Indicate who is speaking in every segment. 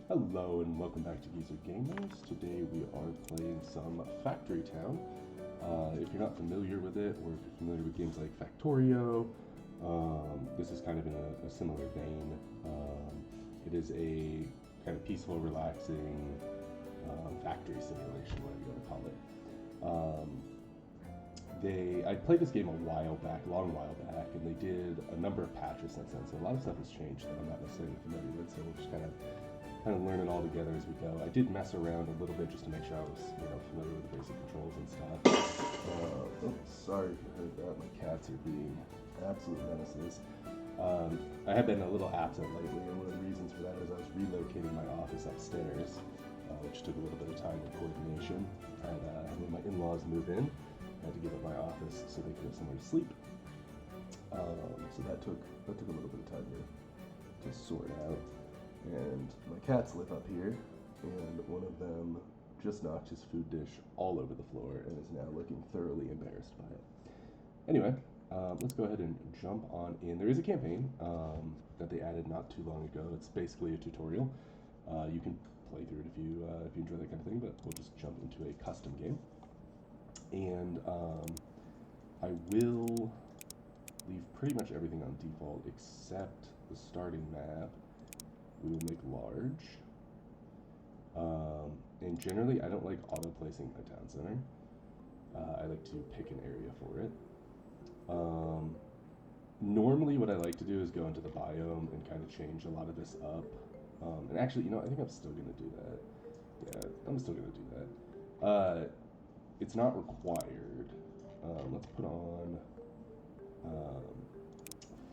Speaker 1: Hello and welcome back to Geezer Gamers. Today we are playing some Factory Town. If you're not familiar with it, or if you're familiar with games like Factorio, this is kind of in a similar vein. It is a kind of peaceful, relaxing factory simulation, whatever you want to call it. I played this game a long while back, and they did a number of patches since then. So a lot of stuff has changed that I'm not necessarily familiar with. So we'll just kind of learn it all together as we go. I did mess around a little bit just to make sure I was, familiar with the basic controls and stuff. Sorry if you heard that. My cats are being absolute menaces. I have been a little absent lately, and one of the reasons for that is I was relocating my office upstairs, which took a little bit of time and coordination. And when my in-laws moved in, I had to give up my office so they could have somewhere to sleep. So that took a little bit of time to sort out. And my cats live up here, and one of them just knocked his food dish all over the floor and is now looking thoroughly embarrassed by it. Anyway, let's go ahead and jump on in. There is a campaign that they added not too long ago. It's basically a tutorial. You can play through it if you enjoy that kind of thing, but we'll just jump into a custom game. And I will leave pretty much everything on default except the starting map. We will make large. And generally, I don't like auto-placing my town center. I like to pick an area for it. Normally, what I like to do is go into the biome and kind of change a lot of this up. And actually, I think I'm still going to do that. Yeah, I'm still going to do that. It's not required. Let's put on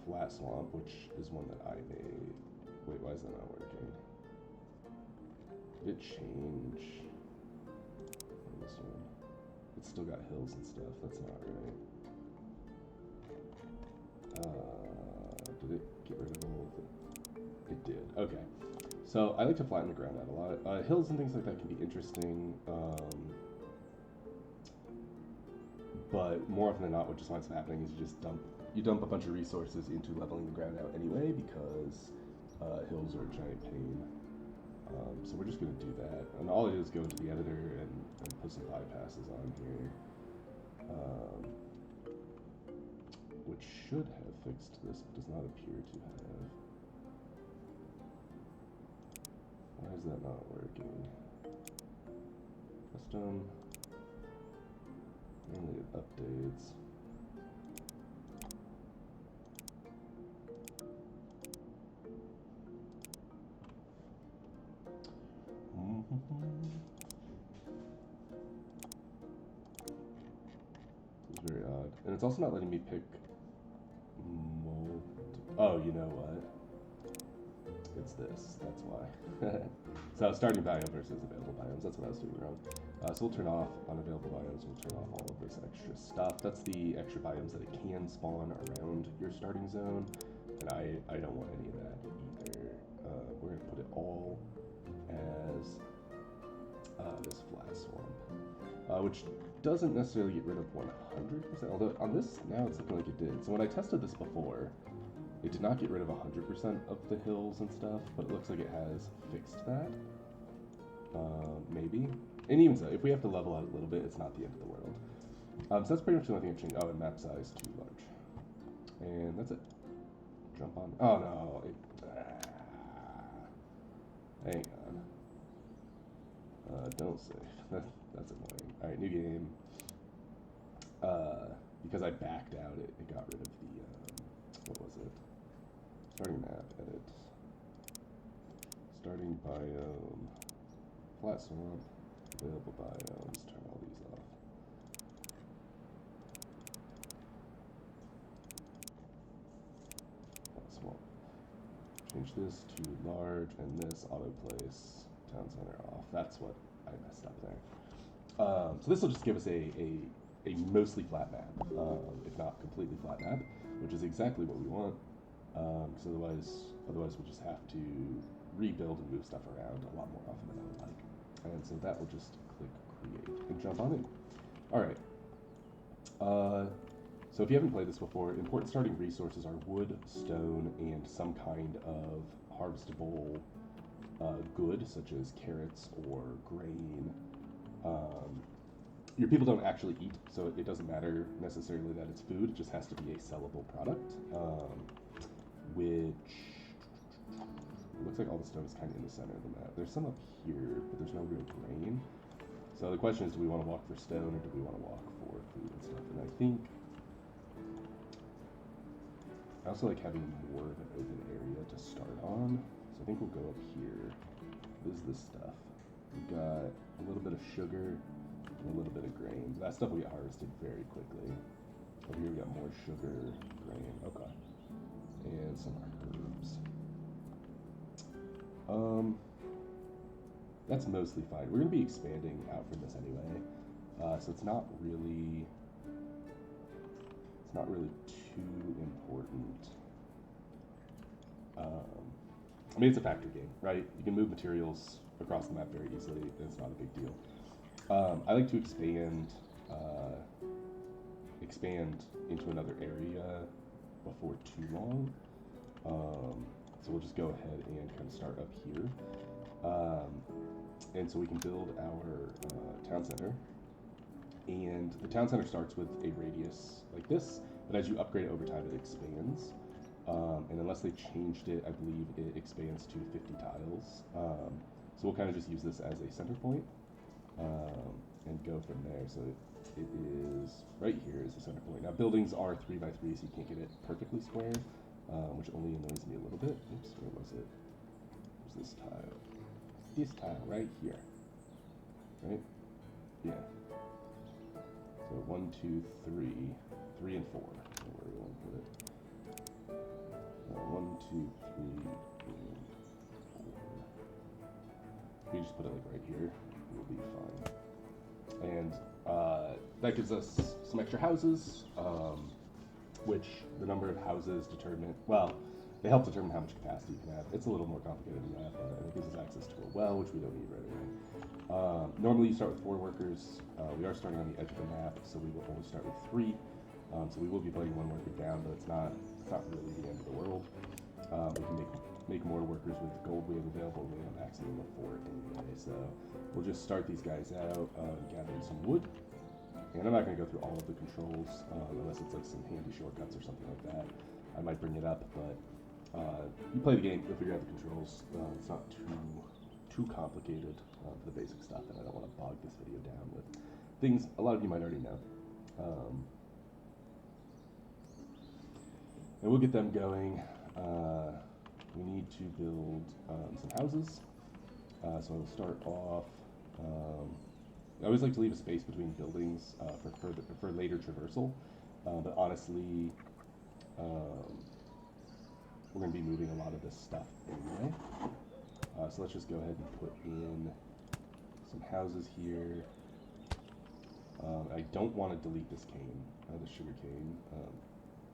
Speaker 1: Flat Swamp, which is one that I made. Wait, why is that not working? Did it change on this one? It's still got hills and stuff. That's not right. Did it get rid of all of it? It did. Okay. So I like to flatten the ground out a lot. Hills and things like that can be interesting. But more often than not, what just winds up happening is you dump a bunch of resources into leveling the ground out anyway, because hills are a giant pain. So we're just going to do that. And all I do is go into the editor and put some bypasses on here, which should have fixed this, but does not appear to have. Why is that not working? Custom. Only it updates. It's very odd. And it's also not letting me pick Oh, you know what? It's this. That's why. So starting biome versus available biomes. That's what I was doing wrong. So we'll turn off unavailable biomes. We'll turn off all of this extra stuff. That's the extra biomes that it can spawn around your starting zone. And I don't want any of that either. We're going to put it all as this flat swamp, which doesn't necessarily get rid of 100%, although on this now it's looking like it did. So when I tested this before, it did not get rid of 100% of the hills and stuff, but it looks like it has fixed that. Maybe. And even so, if we have to level out a little bit, it's not the end of the world. So that's pretty much the only thing I've changed. Oh, and map size too large. And that's it. Jump on. Oh no. Hang on. Don't save. That's annoying. Alright, new game. Because I backed out, it got rid of the, what was it? Starting map, edit. Starting biome. Flat swamp. Available biomes. Turn all these off. Flat swamp. Change this to large, and this auto-place town center off. That's what I messed up there. So this will just give us a mostly flat map, if not completely flat map, which is exactly what we want. Because otherwise we'll just have to rebuild and move stuff around a lot more often than I would like. And so that will just click create and jump on in. All right. So if you haven't played this before, important starting resources are wood, stone, and some kind of harvestable good, such as carrots or grain. Your people don't actually eat, so it doesn't matter necessarily that it's food. It just has to be a sellable product, which it looks like all the stone is kind of in the center of the map. There's some up here, but there's no real grain. So the question is, do we want to walk for stone or do we want to walk for food and stuff? And I think I also like having more of an open area to start on. So I think we'll go up here. What is this stuff? We've got a little bit of sugar and a little bit of grain. That stuff will get harvested very quickly. Over here we got more sugar, grain, okay. And some herbs. That's mostly fine. We're going to be expanding out from this anyway, so it's not really too important. I mean, it's a factory game, right? You can move materials across the map very easily. It's not a big deal. I like to expand into another area before too long. So we'll just go ahead and kind of start up here. And so we can build our town center. And the town center starts with a radius like this, but as you upgrade it over time, it expands. And unless they changed it, I believe it expands to 50 tiles. So we'll kind of just use this as a center point and go from there. So it is right here is the center point. Now buildings are 3x3, so you can't get it perfectly square, which only annoys me a little bit. Oops, where was it? Where's this tile? This tile right here. Right? Yeah. So 1, 2, 3, 3 and 4. Where we want to put it? 1, 2, 3, and 4. We just put it like right here. We'll be fine. And that gives us some extra houses, which the number of houses determine. Well, they help determine how much capacity you can have. It's a little more complicated than that, but it gives us access to a well, which we don't need right away. Normally you start with 4 workers. We are starting on the edge of the map, so we will only start with 3. So we will be putting 1 worker down, but it's not really the end of the world. We can make more workers with the gold we have available. We have a maximum of 4 anyway, so we'll just start these guys out, gathering some wood. And I'm not going to go through all of the controls, unless it's like some handy shortcuts or something like that. I might bring it up, but you play the game, you'll figure out the controls. It's not too complicated for the basic stuff, and I don't want to bog this video down with things a lot of you might already know. And we'll get them going. We need to build some houses. So I'll start off. I always like to leave a space between buildings for later traversal, but honestly, we're going to be moving a lot of this stuff anyway. So let's just go ahead and put in some houses here. I don't want to delete this cane, the sugar cane,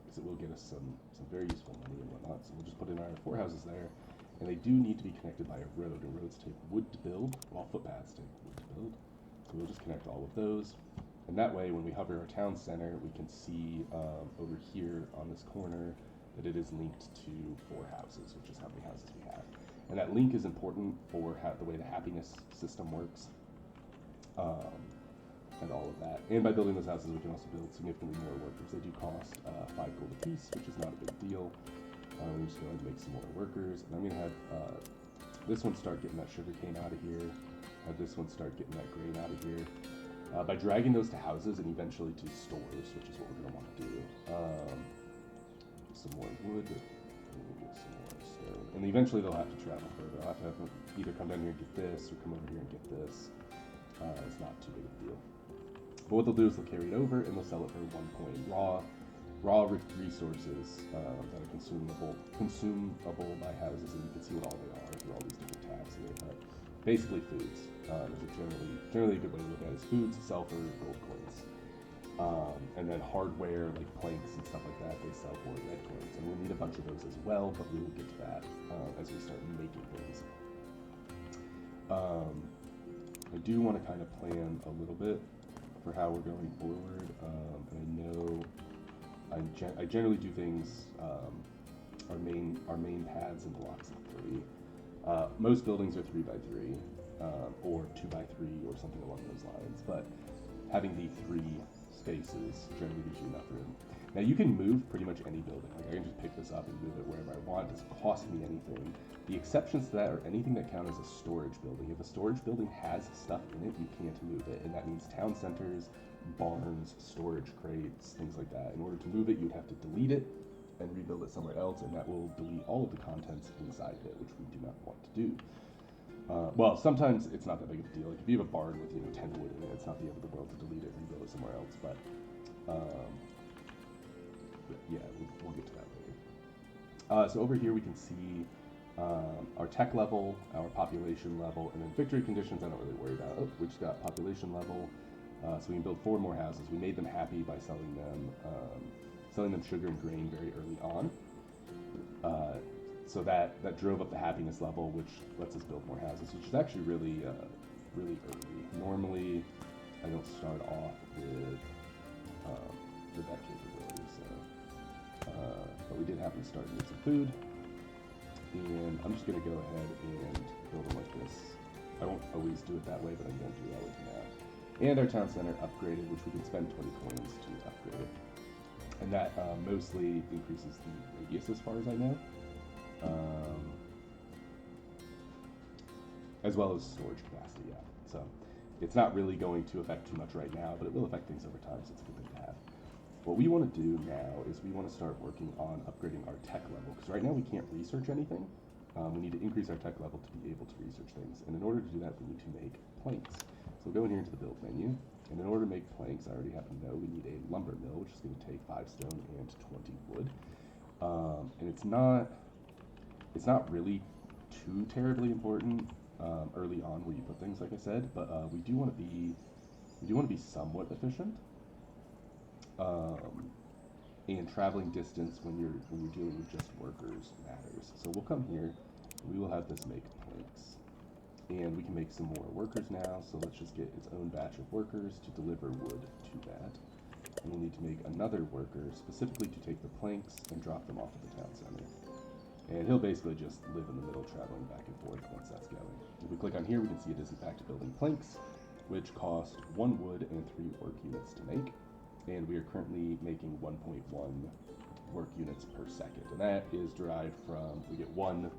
Speaker 1: because it will get us some very useful money and whatnot. So we'll just put in our 4 houses there, and they do need to be connected by a road, and roads take wood to build, while footpaths take wood to build. So we'll just connect all of those, and that way when we hover our town center, we can see over here on this corner that it is linked to 4 houses, which is how many houses we have. And that link is important for the way the happiness system works, and all of that. And by building those houses, we can also build significantly more workers. They do cost 5 gold apiece, which is not a big deal. We just go ahead and make some more workers. And I'm going to have this one start getting that sugar cane out of here. Have this one start getting that grain out of here. By dragging those to houses and eventually to stores, which is what we're going to want to do. Some more wood, and we'll get some more stone. And eventually they'll have to travel further. I'll have to either come down here and get this, or come over here and get this. It's not too big of a deal. But what they'll do is they'll carry it over and they'll sell it for 1 coin. Raw resources that are consumable by houses, and you can see what all they are through all these different tabs here. But basically foods is generally a good way to look at it. Is foods sell for gold coins. And then hardware, like planks and stuff like that, they sell for red coins. And we'll need a bunch of those as well, but we will get to that as we start making things. I do want to kind of plan a little bit for how we're going forward. And I know I generally do things our main paths in blocks of 3. most buildings are 3x3, or 2x3, or something along those lines. But having the 3 spaces generally gives you enough room. Now you can move pretty much any building. Like I can just pick this up and move it wherever I want. It doesn't cost me anything. The exceptions to that are anything that count as a storage building. If a storage building has stuff in it, you can't move it, and that means town centers, barns, storage crates, things like that. In order to move it, you'd have to delete it and rebuild it somewhere else, and that will delete all of the contents inside of it, which we do not want to do. Well, sometimes it's not that big of a deal. Like if you have a barn with 10 wood in it, it's not the end of the world to delete it and rebuild it somewhere else. But yeah, we'll get to that later. So over here we can see our tech level, our population level, and then victory conditions I don't really worry about. Oh, we just got population level, so we can build 4 more houses. We made them happy by selling them sugar and grain very early on. So that drove up the happiness level, which lets us build more houses, which is actually really early. Normally, I don't start off with that capability, but we did happen to start with some food, and I'm just going to go ahead and build them like this. I won't always do it that way, but I'm going to do that with now. And our town center upgraded, which we can spend 20 coins to upgrade it, and that mostly increases the radius as far as I know. As well as storage capacity, yeah. So it's not really going to affect too much right now, but it will affect things over time, so it's a good thing to have. What we want to do now is we want to start working on upgrading our tech level, because right now we can't research anything. We need to increase our tech level to be able to research things, and in order to do that, we need to make planks. So we'll go in here into the build menu, and in order to make planks, I already happen to know we need a lumber mill, which is going to take 5 stone and 20 wood. And it's not really too terribly important early on where you put things, like I said, but we do want to be somewhat efficient. And traveling distance when you're dealing with just workers matters. So we'll come here, we will have this make planks, and we can make some more workers now. So let's just get its own batch of workers to deliver wood to that. And we'll need to make another worker specifically to take the planks and drop them off at the town center. And he'll basically just live in the middle, traveling back and forth once that's going. If we click on here, we can see it is in fact building planks, which cost 1 wood and 3 work units to make. And we are currently making 1.1 work units per second. And that is derived from, we get one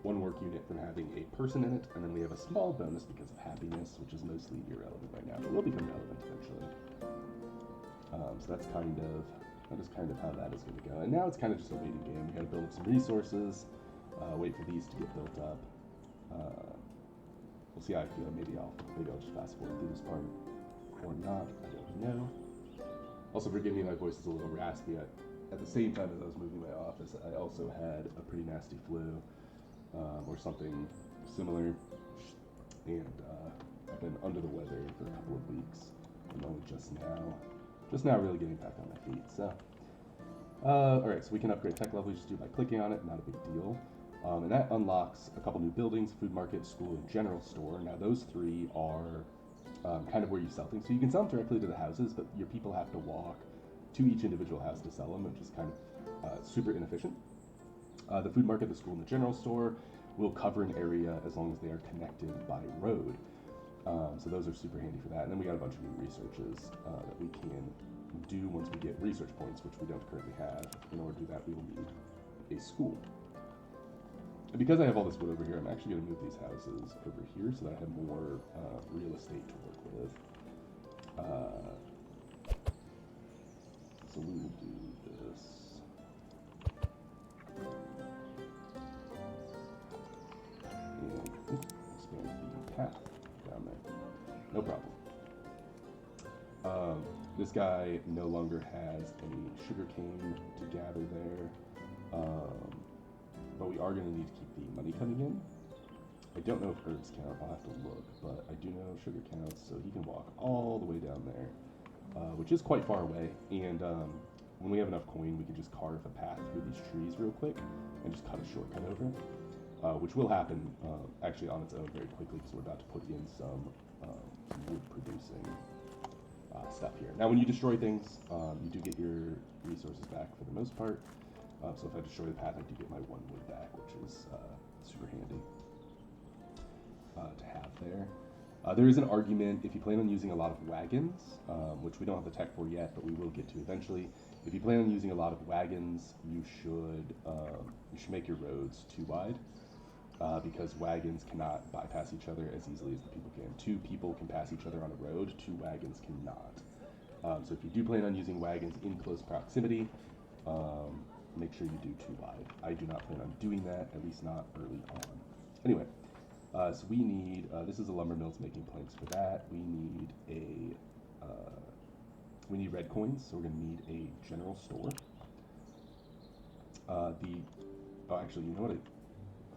Speaker 1: work unit from having a person in it, and then we have a small bonus because of happiness, which is mostly irrelevant right now, but will become relevant eventually. So that is kind of how that is going to go. And now it's kind of just a waiting game. We got to build up some resources, wait for these to get built up. We'll see how I feel. Maybe I'll just fast forward through this part or not. I don't know. Also, forgive me, my voice is a little raspy. At the same time as I was moving my office, I also had a pretty nasty flu or something similar, and I've been under the weather for a couple of weeks. I'm only just now really getting back on my feet. So, all right, so we can upgrade tech level. We just do it by clicking on it. Not a big deal. And that unlocks a couple new buildings: food market, school, and general store. Now those 3 are kind of where you sell things. So you can sell them directly to the houses, but your people have to walk to each individual house to sell them, which is kind of super inefficient. The food market, the school, and the general store will cover an area as long as they are connected by road. So those are super handy for that. And then we got a bunch of new researches that we can do once we get research points, which we don't currently have. In order to do that, we will need a school. And because I have all this wood over here, I'm actually going to move these houses over here so that I have more real estate to work with. So we will do this. And expand the path down there. No problem. This guy no longer has any sugar cane to gather there. But we are going to need to keep the money coming in. I don't know if herbs count, I'll have to look, but I do know sugar counts, so he can walk all the way down there, which is quite far away, and when we have enough coin, we can just carve a path through these trees real quick, and just cut a shortcut over, which will happen actually on its own very quickly, because we're about to put in some wood-producing stuff here. Now, when you destroy things, you do get your resources back for the most part. So if I destroy the path, I do get my 1 wood back, which is super handy to have there. There is an argument, if you plan on using a lot of wagons, which we don't have the tech for yet, but we will get to eventually. If you plan on using a lot of wagons, you should make your roads too wide, because wagons cannot bypass each other as easily as the people can. 2 people can pass each other on a road, 2 wagons cannot. So if you do plan on using wagons in close proximity, make sure you do too wide. I do not plan on doing that, at least not early on. Anyway, so we need, this is a lumber mill, it's making planks for that. We need red coins, so we're gonna need a general store. Actually, you know what, I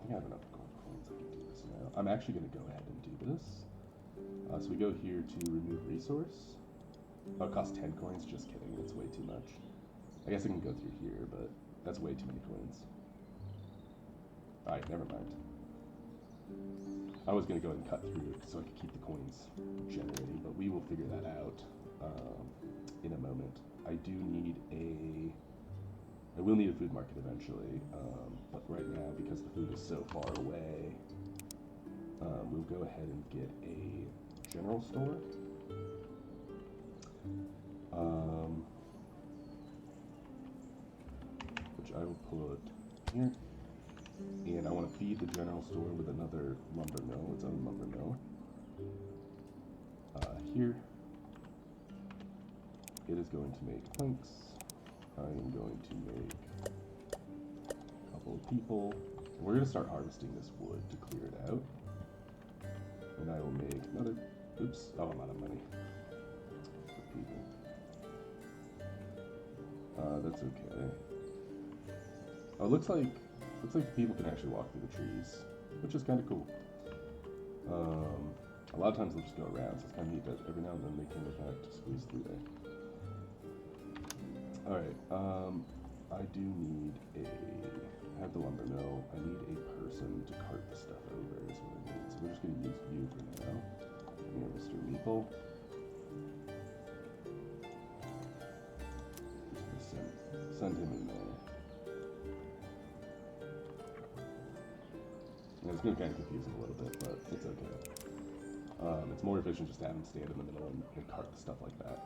Speaker 1: think I have enough gold coins I can do this now. I'm actually gonna go ahead and do this. So we go here to remove resource. Oh, it costs 10 coins, just kidding, it's way too much. I guess I can go through here, but that's way too many coins. Alright, never mind. I was going to go ahead and cut through it so I could keep the coins generating, but we will figure that out in a moment. I will need a food market eventually, but right now, because the food is so far away, we'll go ahead and get a general store. Which I will put here. And I want to feed the general store with another lumber mill, its own lumber mill. Here. It is going to make planks. I am going to make a couple of people. We're going to start harvesting this wood to clear it out. And I will make another, oops, oh, I'm out of money. For people. That's okay. Oh, it looks like the people can actually walk through the trees, which is kind of cool. A lot of times they'll just go around, so it's kind of neat that every now and then they can look out to squeeze through there. Alright, I do need I have the lumber mill, I need a person to cart the stuff over is what I need. So we're just going to use you for now. Here, Mr. Meeple. Just going to send him in there. And it's going to kind of confuse him a little bit, but it's okay. It's more efficient just to have him stand in the middle and cart the stuff like that.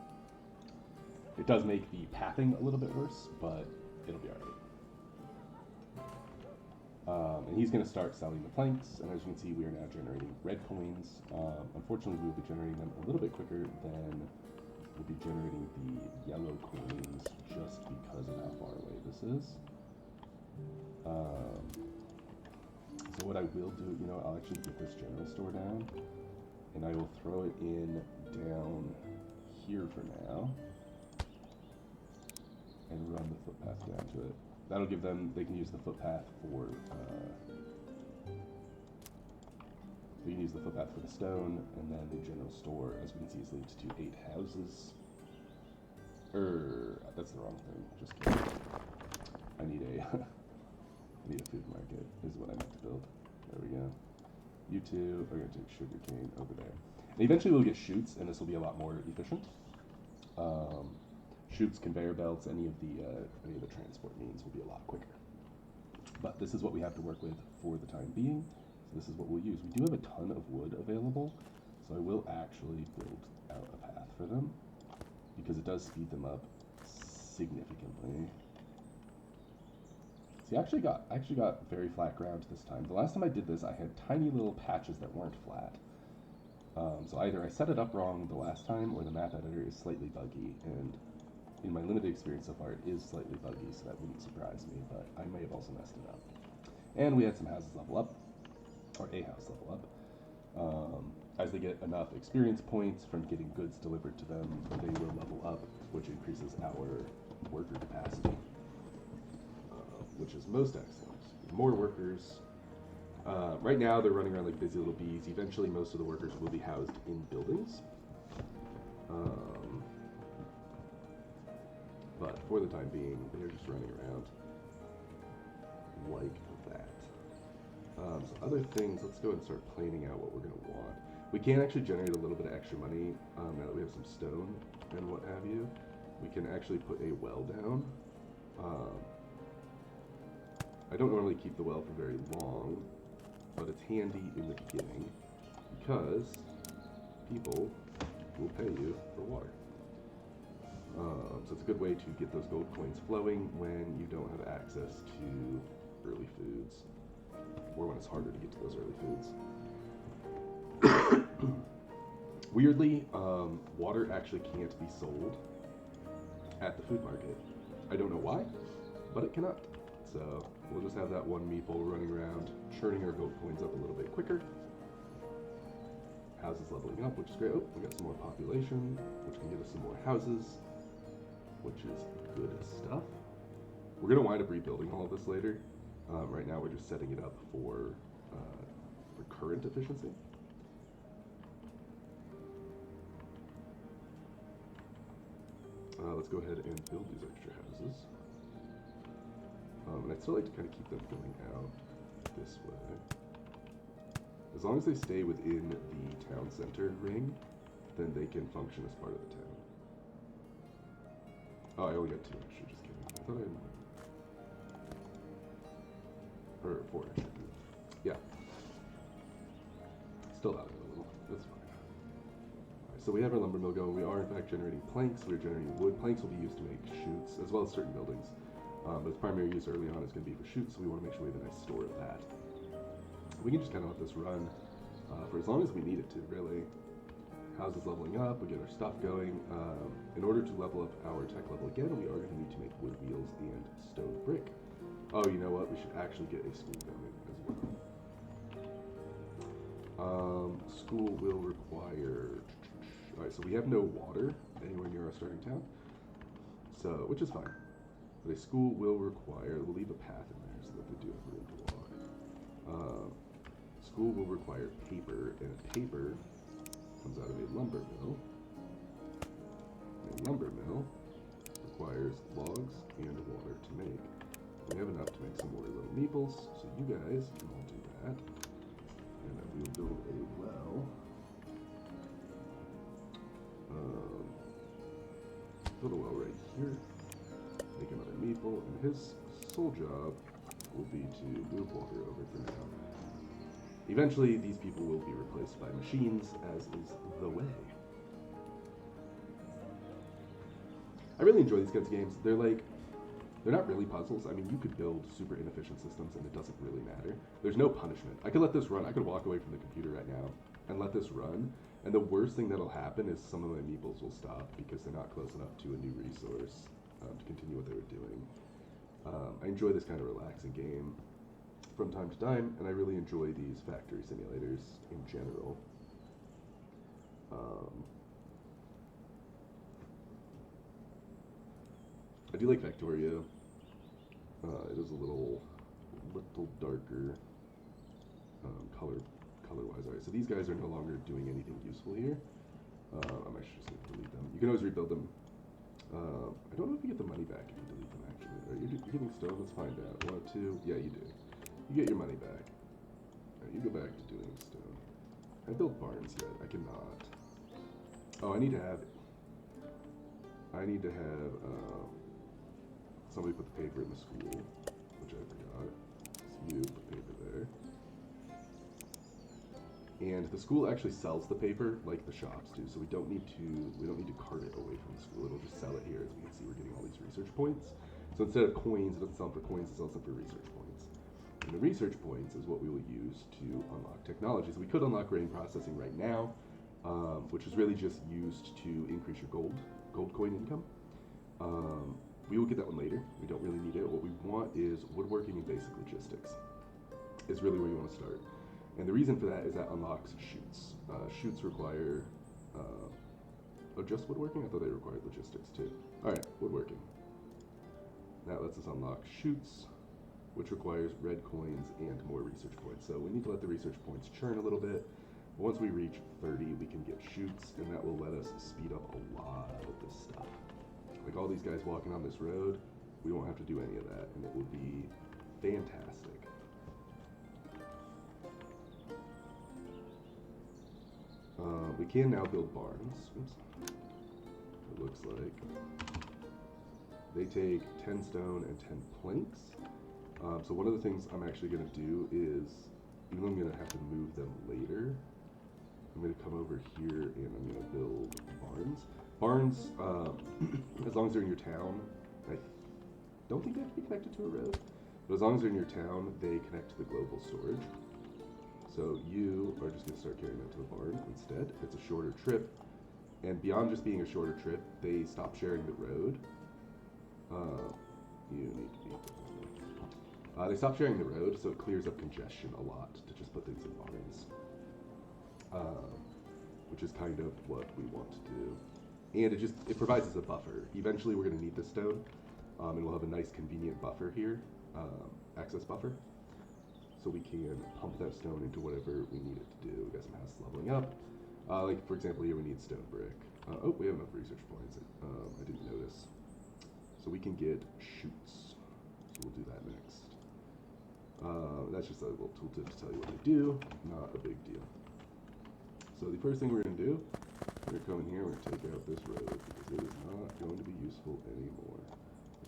Speaker 1: It does make the pathing a little bit worse, but it'll be alright. And he's going to start selling the planks, and as you can see, we are now generating red coins. Unfortunately, we will be generating them a little bit quicker than we'll be generating the yellow coins, just because of how far away this is. So what I will do, I'll actually get this general store down, and I will throw it down here for now, and run the footpath down to it. That'll give them, they can use the footpath for, the stone, and then the general store, as we can see, is linked to 8 houses. That's the wrong thing, just kidding. I need a food market, is what I meant to build. There we go. You two are going to take sugarcane over there. And eventually we'll get chutes, and this will be a lot more efficient. Chutes, conveyor belts, any of the transport means will be a lot quicker. But this is what we have to work with for the time being. So this is what we'll use. We do have a ton of wood available, so I will actually build out a path for them, because it does speed them up significantly. See, I actually got very flat ground this time. The last time I did this, I had tiny little patches that weren't flat. So either I set it up wrong the last time, or the map editor is slightly buggy, and in my limited experience so far, it is slightly buggy, so that wouldn't surprise me, but I may have also messed it up. And we had some houses level up, or a house level up. As they get enough experience points from getting goods delivered to them, they will level up, which increases our worker capacity, which is most excellent. More workers. Right now, they're running around like busy little bees. Eventually, most of the workers will be housed in buildings. But for the time being, they're just running around like that. So other things, let's go and start planning out what we're going to want. We can actually generate a little bit of extra money now that we have some stone and what have you. We can actually put a well down. I don't normally keep the well for very long, but it's handy in the beginning because people will pay you for water. So it's a good way to get those gold coins flowing when you don't have access to early foods, or when it's harder to get to those early foods. Weirdly, water actually can't be sold at the food market. I don't know why, but it cannot. So we'll just have that one meeple running around, churning our gold coins up a little bit quicker. Houses leveling up, which is great. Oh, we got some more population, which can get us some more houses, which is good stuff. We're going to wind up rebuilding all of this later. Right now we're just setting it up for current efficiency. Let's go ahead and build these extra houses. And I'd still like to kind of keep them going out this way. As long as they stay within the town center ring, then they can function as part of the town. Oh, I only got 2 extra, just kidding. I thought I had more. Or 4 extra. Yeah. Still out of it a little. That's fine. Alright, so we have our lumber mill going. We are in fact generating planks. We're generating wood. Planks will be used to make chutes, as well as certain buildings. But its primary use early on is going to be for chutes, so we want to make sure we have a nice store of that. We can just kind of let this run for as long as we need it to, really. Houses leveling up, we get our stuff going. In order to level up our tech level again, we are going to need to make wood wheels and stone brick. Oh, you know what? We should actually get a school going as well. School will require... Alright, so we have no water anywhere near our starting town, so which is fine. But a school will require... We'll leave a path in there so that they do have room to walk. School will require paper, and paper comes out of a lumber mill. A lumber mill requires logs and water to make. We have enough to make some more little meeples, so you guys can all do that. And then we'll build a well. Build a well right here. Make another meeple, and his sole job will be to move water over for now. Eventually, these people will be replaced by machines, as is the way. I really enjoy these kinds of games. They're not really puzzles. I mean, you could build super inefficient systems and it doesn't really matter. There's no punishment. I could let this run. I could walk away from the computer right now and let this run. And the worst thing that'll happen is some of my meeples will stop because they're not close enough to a new resource to continue what they were doing. I enjoy this kind of relaxing game from time to time, and I really enjoy these factory simulators in general. I do like Factorio. It is a little darker color-wise. Alright, so these guys are no longer doing anything useful here. I'm actually just going to delete them. You can always rebuild them. I don't know if you get the money back if you delete them, actually. You're getting stone? Let's find out. 1, 2. Yeah, you do. You get your money back. Alright, you go back to doing stone. Can I build barns yet? I cannot. Oh, I need to have somebody put the paper in the school, which I forgot. So you put paper there. And the school actually sells the paper like the shops do, so we don't need to cart it away from the school. It'll just sell it here. As we can see, we're getting all these research points. So instead of coins, it doesn't sell them for coins, it sells them for research points. And the research points is what we will use to unlock technologies. We could unlock grain processing right now, which is really just used to increase your gold coin income. We will get that one later. We don't really need it. What we want is woodworking and basic logistics. Is really where you want to start. And the reason for that is that unlocks chutes. Chutes require, just woodworking? I thought they required logistics too. Alright, woodworking. That lets us unlock chutes, which requires red coins and more research points. So we need to let the research points churn a little bit. But once we reach 30, we can get chutes, and that will let us speed up a lot of this stuff. Like all these guys walking on this road, we won't have to do any of that, and it will be fantastic. We can now build barns. Oops. It looks like they take 10 stone and 10 planks. So one of the things I'm actually going to do is, even though I'm going to have to move them later, I'm going to come over here and I'm going to build barns. Barns, as long as they're in your town, I don't think they have to be connected to a road, but as long as they're in your town, they connect to the global storage. So you are just going to start carrying that to the barn instead. It's a shorter trip, and beyond just being a shorter trip, they stop sharing the road. You need to be. They stop sharing the road, so it clears up congestion a lot to just put things in barns, which is kind of what we want to do. And it provides us a buffer. Eventually, we're going to need this stone, and we'll have a nice convenient buffer here, access buffer, so we can pump that stone into whatever we need it to do. We got some houses leveling up. Like for example, here we need stone brick. Oh, we have enough research points. I didn't notice. So we can get chutes. So we'll do that next. That's just a little tooltip to tell you what they do. Not a big deal. So the first thing we're going to do, we're going to come in here, we're going to take out this road because it is not going to be useful anymore.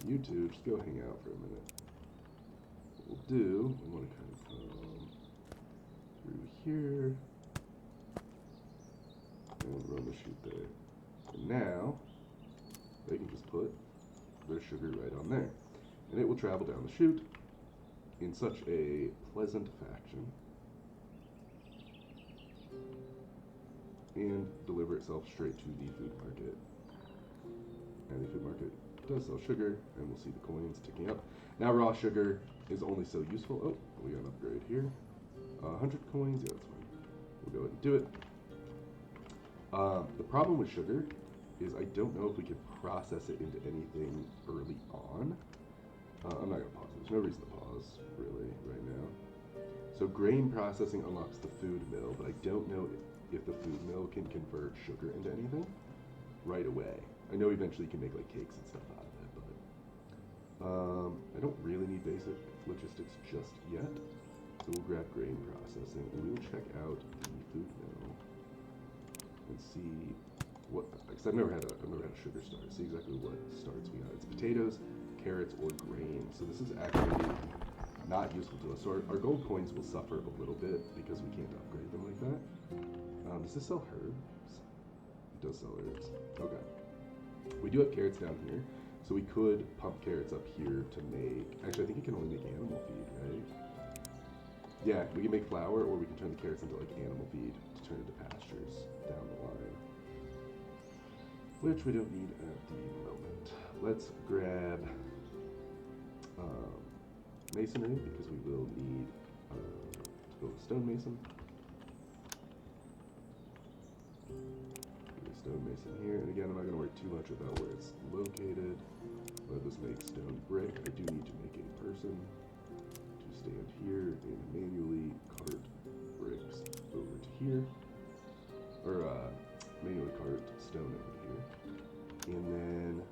Speaker 1: You two, just go hang out for a minute. What we'll do, we want to kind of come through here and run the chute there. And now, they can just put their sugar right on there. And it will travel down the chute in such a pleasant fashion and deliver itself straight to the food market. And the food market does sell sugar, and we'll see the coins ticking up. Now raw sugar is only so useful. Oh, we got an upgrade here. 100 coins, yeah, that's fine. We'll go ahead and do it. The problem with sugar is I don't know if we can process it into anything early on. I'm not going to pause it. There's no reason to pause, really, right now. So grain processing unlocks the food mill, but I don't know if the food mill can convert sugar into anything right away. I know eventually you can make like cakes and stuff out of it, but I don't really need basic logistics just yet. So we'll grab grain processing and we will check out the food mill and see what, because I've never had a sugar starter. See exactly what starts we got. It's potatoes, carrots, or grain. So this is actually not useful to us. So our gold coins will suffer a little bit because we can't upgrade them like that. Does this sell herbs? It does sell herbs. Okay. We do have carrots down here, so we could pump carrots up here to make, actually I think you can only make animal feed, right? Yeah, we can make flour, or we can turn the carrots into like animal feed to turn into pastures down the line, which we don't need at the moment. Let's grab masonry, because we will need to build a stonemason. Stonemason here, and again, I'm not going to worry too much about where it's located. Let us make stone brick. I do need to make a person to stand here and manually cart bricks over to here, or manually cart stone over here, and then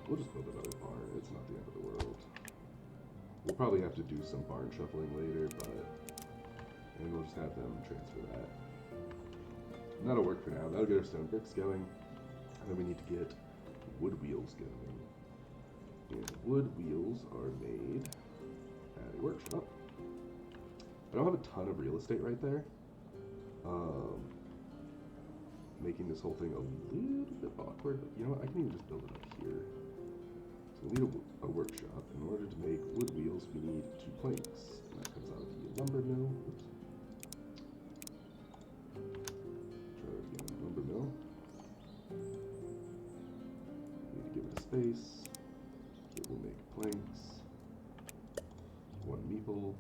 Speaker 1: we'll just build another barn. It's not the end of the world. We'll probably have to do some barn shuffling later, and we'll just have them transfer that. And that'll work for now. That'll get our stone bricks going. And then we need to get wood wheels going. And wood wheels are made at a workshop. I don't have a ton of real estate right there. Making this whole thing a little bit awkward. But you know what? I can even just build it up here. So we'll need a workshop. In order to make wood wheels, we need 2 planks. And that comes out of the lumber mill. Oops. Lumber mill. Need to give it a space. It will make planks. 1 meeple.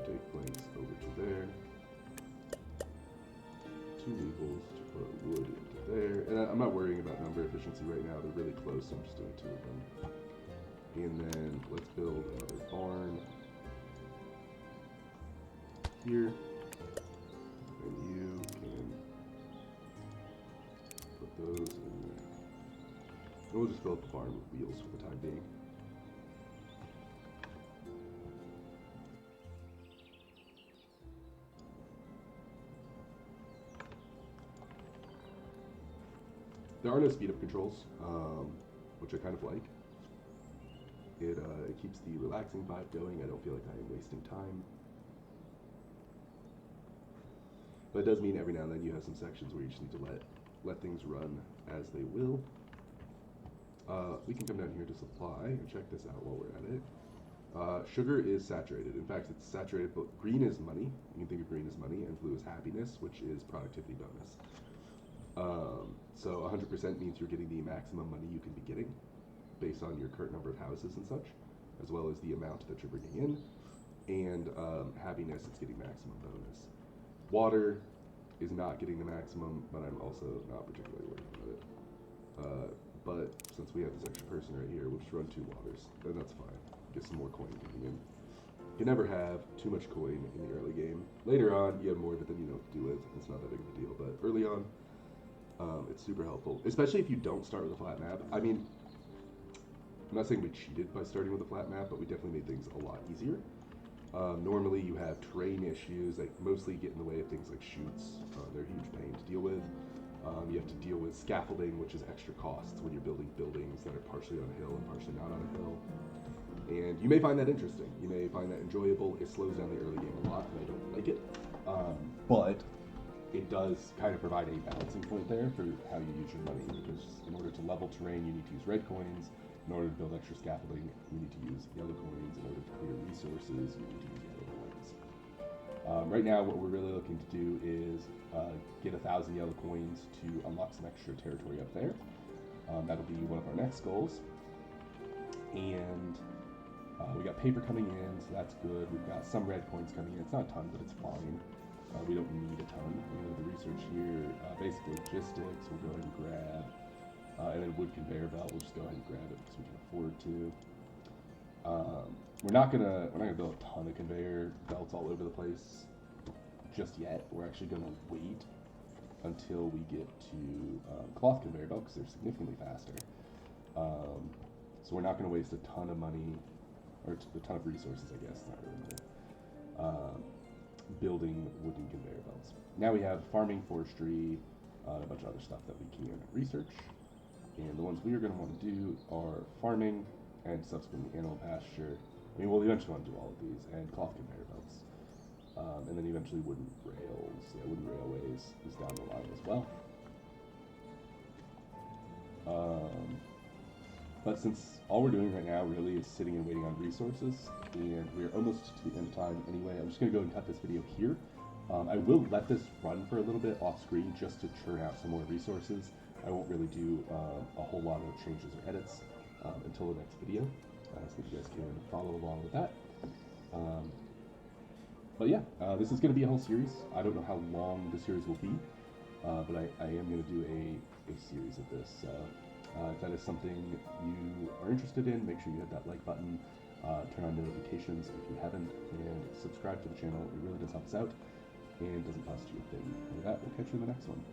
Speaker 1: Take planks over to there. 2 meeples to put wood into there. And I'm not worrying about number efficiency right now. They're really close, so I'm just doing 2 of them. And then let's build another barn here. And you can put those in there. And we'll just fill up the barn with wheels for the time being. There are no speed up controls, which I kind of like. It keeps the relaxing vibe going. I don't feel like I am wasting time. But it does mean every now and then you have some sections where you just need to let things run as they will. We can come down here to supply and check this out while we're at it. Sugar is saturated. In fact, it's saturated, but green is money. You can think of green as money, and blue is happiness, which is productivity bonus. So 100% means you're getting the maximum money you can be getting based on your current number of houses and such, as well as the amount that you're bringing in. And happiness, it's getting maximum bonus. Water is not getting the maximum, but I'm also not particularly worried about it. But since we have this extra person right here, we'll just run 2 waters, and that's fine. Get some more coin coming in. You can never have too much coin in the early game. Later on, you have more of it than you know what to do with. It's not that big of a deal, but early on, it's super helpful, especially if you don't start with a flat map. I mean, I'm not saying we cheated by starting with a flat map, but we definitely made things a lot easier. Normally you have terrain issues that mostly get in the way of things like chutes. They're a huge pain to deal with. You have to deal with scaffolding, which is extra costs when you're building buildings that are partially on a hill and partially not on a hill. And you may find that interesting. You may find that enjoyable. It slows down the early game a lot, and I don't like it. But it does kind of provide a balancing point there for how you use your money, because in order to level terrain, you need to use red coins. In order to build extra scaffolding, you need to use yellow coins. In order to clear resources, you need to use yellow coins. Right now, what we're really looking to do is get 1,000 yellow coins to unlock some extra territory up there. That'll be one of our next goals. And we got paper coming in, so that's good. We've got some red coins coming in. It's not a ton, but it's fine. We don't need a ton. We have the research here. Basic logistics, we'll go ahead and grab. And then wood conveyor belt, we'll just go ahead and grab it because we can afford to. We're not gonna build a ton of conveyor belts all over the place just yet. We're actually gonna wait until we get to cloth conveyor belt because they're significantly faster. So we're not gonna waste a ton of money or a ton of resources, I guess, not really money, building wooden conveyor belts. Now we have farming, forestry, a bunch of other stuff that we can research. And the ones we are going to want to do are farming and subsequently animal pasture. I mean, we'll eventually want to do all of these, and cloth conveyor belts. And then eventually wooden rails. Yeah, wooden railways is down the line as well. But since all we're doing right now really is sitting and waiting on resources, and we're almost to the end of time anyway, I'm just going to go and cut this video here. I will let this run for a little bit off screen just to churn out some more resources. I won't really do a whole lot of changes or edits until the next video, so that you guys can follow along with that. But yeah, this is going to be a whole series. I don't know how long the series will be, but I am going to do a series of this. If that is something you are interested in, make sure you hit that like button, turn on notifications if you haven't, and subscribe to the channel. It really does help us out, and doesn't cost you a thing. And with that, we'll catch you in the next one.